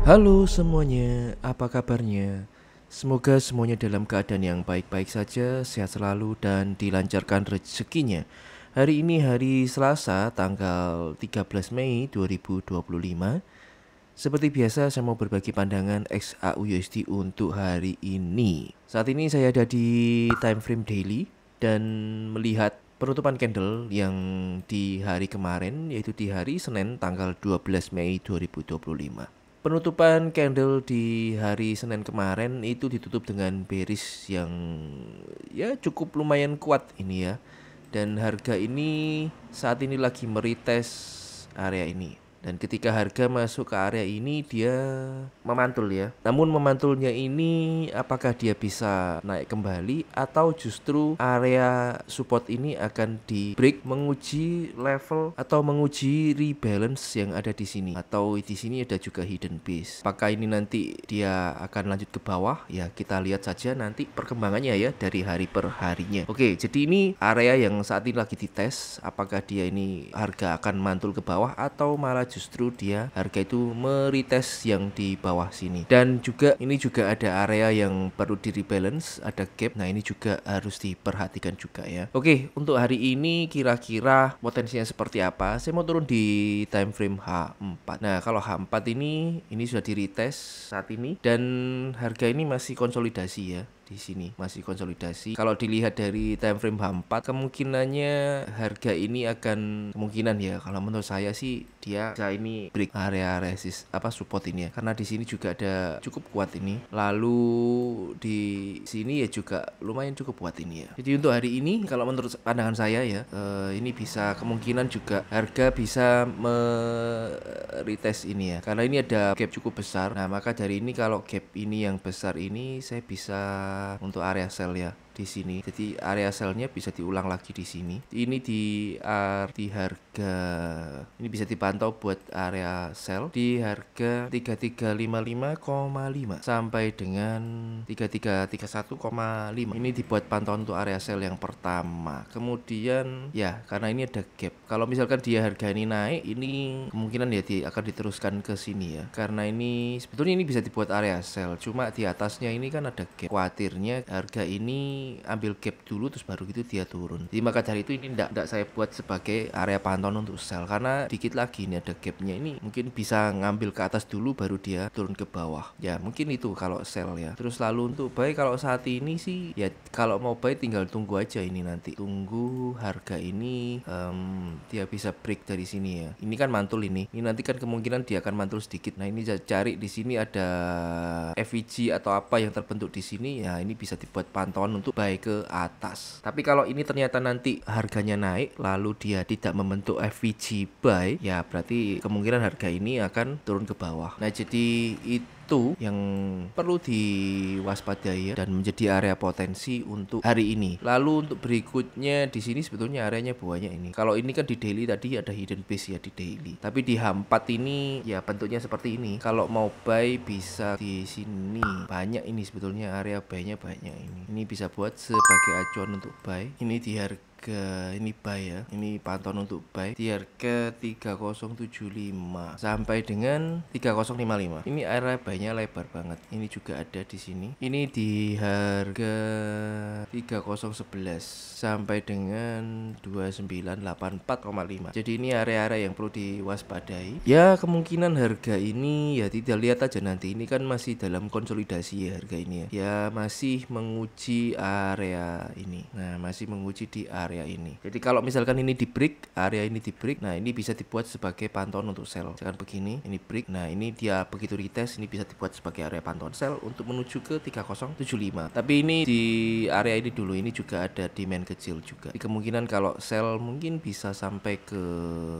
Halo semuanya, apa kabarnya? Semoga semuanya dalam keadaan yang baik-baik saja, sehat selalu dan dilancarkan rezekinya. Hari ini hari Selasa, tanggal 13 Mei 2025. Seperti biasa, saya mau berbagi pandangan XAUUSD untuk hari ini. Saat ini saya ada di time frame daily dan melihat penutupan candle yang di hari kemarin, yaitu di hari Senin tanggal 12 Mei 2025. Penutupan candle di hari Senin kemarin itu ditutup dengan bearish yang ya cukup lumayan kuat ini ya. Dan harga ini saat ini lagi meretest area ini. Dan ketika harga masuk ke area ini dia memantul ya. Namun memantulnya ini apakah dia bisa naik kembali atau justru area support ini akan di break menguji level atau menguji rebalance yang ada di sini, atau di sini ada juga hidden base. Apakah ini nanti dia akan lanjut ke bawah? Ya kita lihat saja nanti perkembangannya ya dari hari per harinya. Oke, jadi ini area yang saat ini lagi dites, apakah dia ini harga akan mantul ke bawah atau malah justru dia harga itu meretest yang di bawah sini. Dan juga ini juga ada area yang perlu di rebalance, ada gap. Nah ini juga harus diperhatikan juga ya. Oke, untuk hari ini kira-kira potensinya seperti apa? Saya mau turun di time frame H4. Nah kalau H4 ini sudah di retest saat ini dan harga ini masih konsolidasi ya. Di sini masih konsolidasi. Kalau dilihat dari time frame H4, kemungkinannya harga ini akan kemungkinan ya, kalau menurut saya sih dia bisa ini break area resist support ini ya. Karena di sini juga ada cukup kuat ini. Lalu di sini ya juga lumayan cukup kuat ini ya. Jadi untuk hari ini kalau menurut pandangan saya ya, ini bisa kemungkinan juga harga bisa retest ini ya. Karena ini ada gap cukup besar. Nah, maka dari ini kalau gap ini yang besar ini saya bisa untuk area sell ya di sini. Jadi area sellnya bisa diulang lagi di sini. Ini di harga ini bisa dipantau buat area sell di harga 3355,5 sampai dengan 3331,5. Ini dibuat pantauan untuk area sell yang pertama. Kemudian ya karena ini ada gap. Kalau misalkan dia harga ini naik, ini kemungkinan ya akan diteruskan ke sini ya. Karena ini sebetulnya ini bisa dibuat area sell, cuma di atasnya ini kan ada gap. Khawatirnya harga ini ambil gap dulu terus baru gitu dia turun. Jadi maka dari itu ini enggak saya buat sebagai area pantauan untuk sell, karena dikit lagi ini ada gapnya, ini mungkin bisa ngambil ke atas dulu baru dia turun ke bawah. Ya mungkin itu kalau sell ya. Terus lalu untuk buy kalau saat ini sih ya kalau mau buy tinggal tunggu aja ini, nanti tunggu harga ini dia bisa break dari sini ya. Ini kan mantul ini nanti kan kemungkinan dia akan mantul sedikit. Nah ini cari di sini ada FVG atau apa yang terbentuk di sini ya, ini bisa dibuat pantauan untuk buy ke atas. Tapi kalau ini ternyata nanti harganya naik lalu dia tidak membentuk FVG buy, ya berarti kemungkinan harga ini akan turun ke bawah. Nah jadi itu yang perlu diwaspadai ya, dan menjadi area potensi untuk hari ini. Lalu untuk berikutnya di sini sebetulnya areanya banyak ini. Kalau ini kan di daily tadi ada hidden base ya di daily. Tapi di H4 ini ya bentuknya seperti ini. Kalau mau buy bisa di sini. Banyak ini sebetulnya area buy-nya banyak ini. Ini bisa buat sebagai acuan untuk buy. Ini di harga ini buy ya. Ini pantauan untuk buy di harga 3075 sampai dengan 3055. Ini area buy-nya lebar banget. Ini juga ada di sini. Ini di harga 3011 sampai dengan 2984,5. Jadi ini area-area yang perlu diwaspadai. Ya kemungkinan harga ini ya tidak, lihat aja nanti. Ini kan masih dalam konsolidasi ya harga ini ya. Ya masih menguji area ini. Nah masih menguji di area ini. Jadi kalau misalkan ini di break, area ini di break, nah ini bisa dibuat sebagai pantauan untuk sell. Misalkan begini, ini break. Nah ini dia begitu retest, ini bisa dibuat sebagai area pantauan sell untuk menuju ke 3075. Tapi ini di area ini dulu, ini juga ada demand kecil juga. Jadi kemungkinan kalau sell mungkin bisa sampai ke,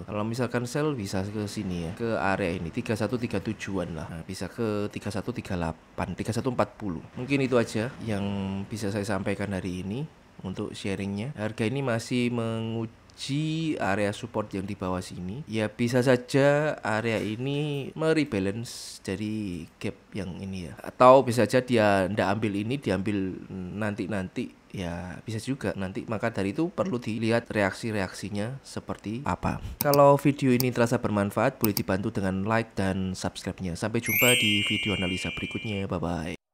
kalau misalkan sell bisa ke sini ya, ke area ini 3137-an lah. Nah, bisa ke 3138, 3140. Mungkin itu aja yang bisa saya sampaikan hari ini untuk sharingnya. Harga ini masih menguji uji area support yang di bawah sini, ya bisa saja area ini merebalance dari gap yang ini ya, atau bisa saja dia ndak ambil ini, diambil nanti ya bisa juga nanti. Maka dari itu perlu dilihat reaksi-reaksinya seperti apa. Kalau video ini terasa bermanfaat, boleh dibantu dengan like dan subscribe-nya. Sampai jumpa di video analisa berikutnya. Bye bye.